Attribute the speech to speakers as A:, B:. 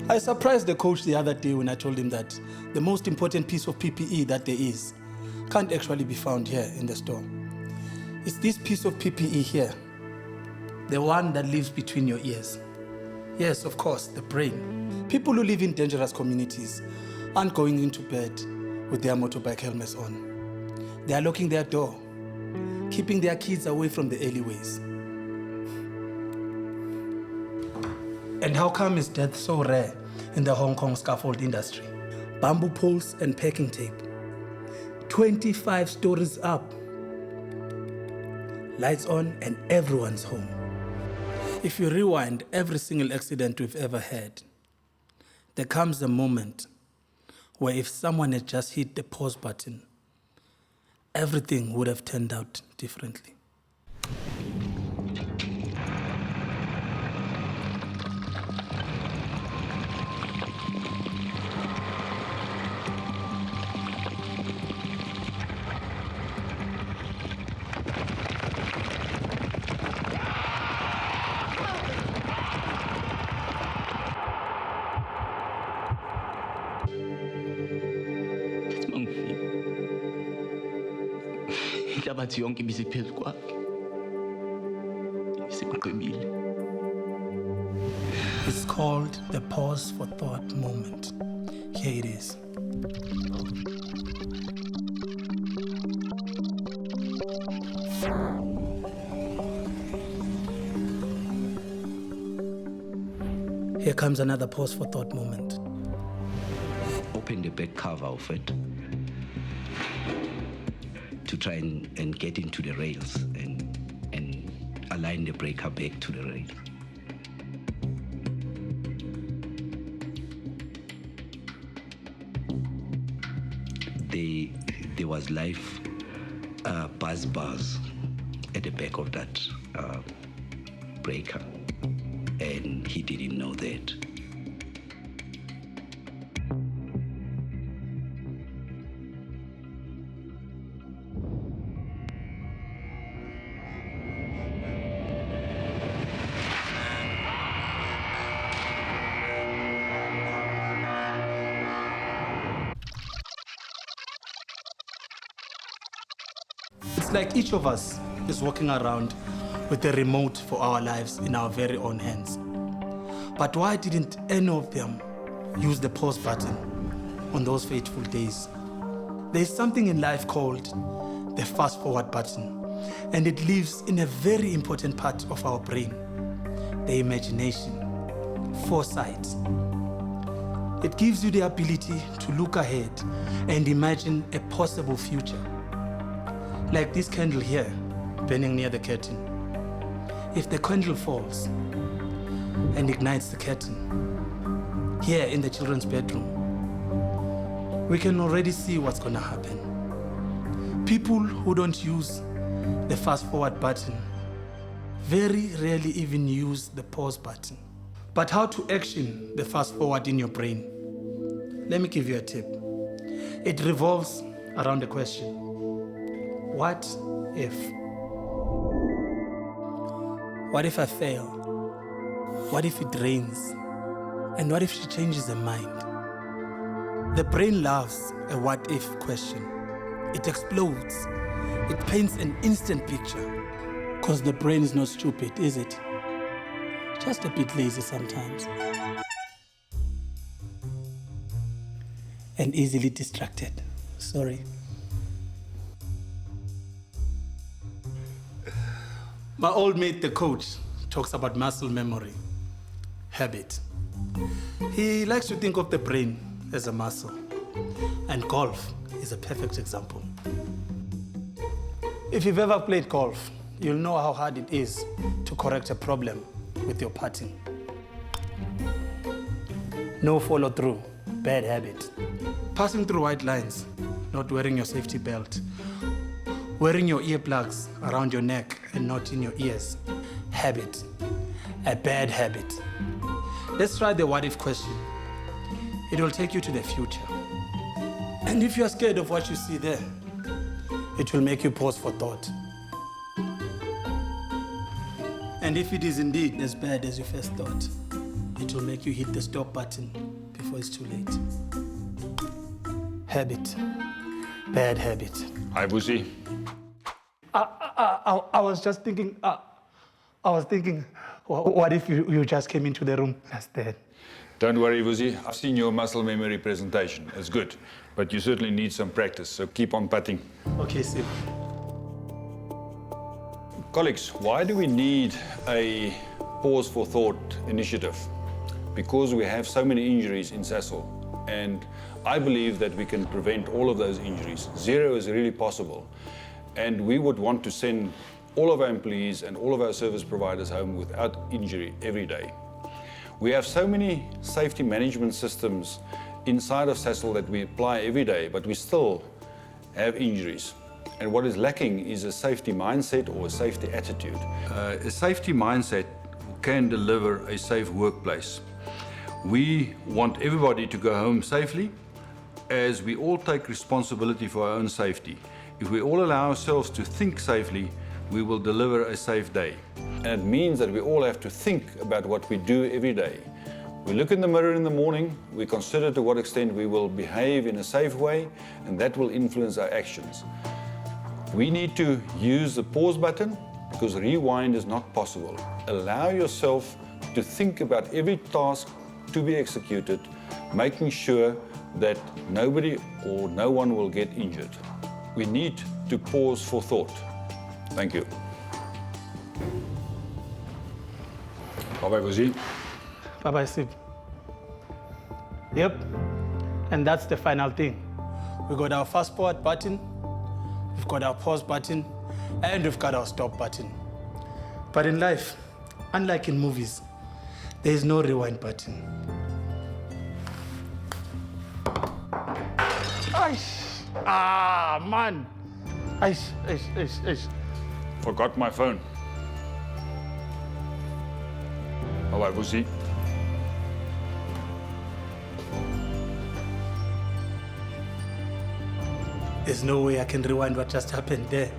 A: I surprised the coach the other day when I told him that the most important piece of PPE that there is can't actually be found here in the store. It's this piece of PPE here, the one that lives between your ears. Yes, of course, the brain. People who live in dangerous communities aren't going into bed with their motorbike helmets on. They are locking their door, keeping their kids away from the alleyways. And how come is death so rare in the Hong Kong scaffold industry? Bamboo poles and packing tape. 25 stories up. Lights on and everyone's home. If you rewind every single accident we've ever had, there comes a moment where if someone had just hit the pause button, everything would have turned out differently.
B: Inhlabathi yonke ibisiphezu kwakhe. Sekuqinile.
A: It's called the pause for thought moment. Here it is. Here comes another pause for thought moment.
C: Open the back cover of it to try and get into the rails and align the breaker back to the rails. There was live buzz bars at the back of that breaker, and he didn't know that.
A: It's like each of us is walking around with a remote for our lives in our very own hands. But why didn't any of them use the pause button on those fateful days? There's something in life called the fast forward button, and it lives in a very important part of our brain, the imagination, foresight. It gives you the ability to look ahead and imagine a possible future. Like this candle here, burning near the curtain. If the candle falls and ignites the curtain, here in the children's bedroom, we can already see what's gonna happen. People who don't use the fast forward button very rarely even use the pause button. But how to action the fast forward in your brain? Let me give you a tip. It revolves around the question, what if? What if I fail? What if it rains? And what if she changes her mind? The brain loves a what if question. It explodes. It paints an instant picture. Because the brain is not stupid, is it? Just a bit lazy sometimes. And easily distracted. Sorry. My old mate, the coach, talks about muscle memory, habit. He likes to think of the brain as a muscle, and golf is a perfect example. If you've ever played golf, you'll know how hard it is to correct a problem with your putting. No follow through, bad habit. Passing through white lines, not wearing your safety belt. Wearing your earplugs around your neck and not in your ears. Habit. A bad habit. Let's try the what if question. It will take you to the future. And if you're scared of what you see there, it will make you pause for thought. And if it is indeed as bad as you first thought, it will make you hit the stop button before it's too late. Habit. Bad habit.
D: Hi, Busi.
A: I was just thinking, what if you just came into the room just then?
D: Don't worry, Busi. I've seen your muscle memory presentation. It's good. But you certainly need some practice, so keep on putting.
A: Okay, Sip.
D: Colleagues, why do we need a pause for thought initiative? Because we have so many injuries in Sasol. And I believe that we can prevent all of those injuries. Zero is really possible. And we would want to send all of our employees and all of our service providers home without injury every day. We have so many safety management systems inside of Sasol that we apply every day, but we still have injuries. And what is lacking is a safety mindset or a safety attitude. A safety mindset can deliver a safe workplace. We want everybody to go home safely, as we all take responsibility for our own safety. If we all allow ourselves to think safely, we will deliver a safe day. And it means that we all have to think about what we do every day. We look in the mirror in the morning, we consider to what extent we will behave in a safe way, and that will influence our actions. We need to use the pause button because rewind is not possible. Allow yourself to think about every task to be executed, making sure that nobody or no one will get injured. We need to pause for thought. Thank you. Bye-bye, Busi.
A: Bye-bye, Sip. Yep, and that's the final thing. We got our fast forward button, we've got our pause button, and we've got our stop button. But in life, unlike in movies, there is no rewind button. Aish. Ah, man. Aish.
D: Forgot my phone. Bye-bye, Busi.
A: There's no way I can rewind what just happened there.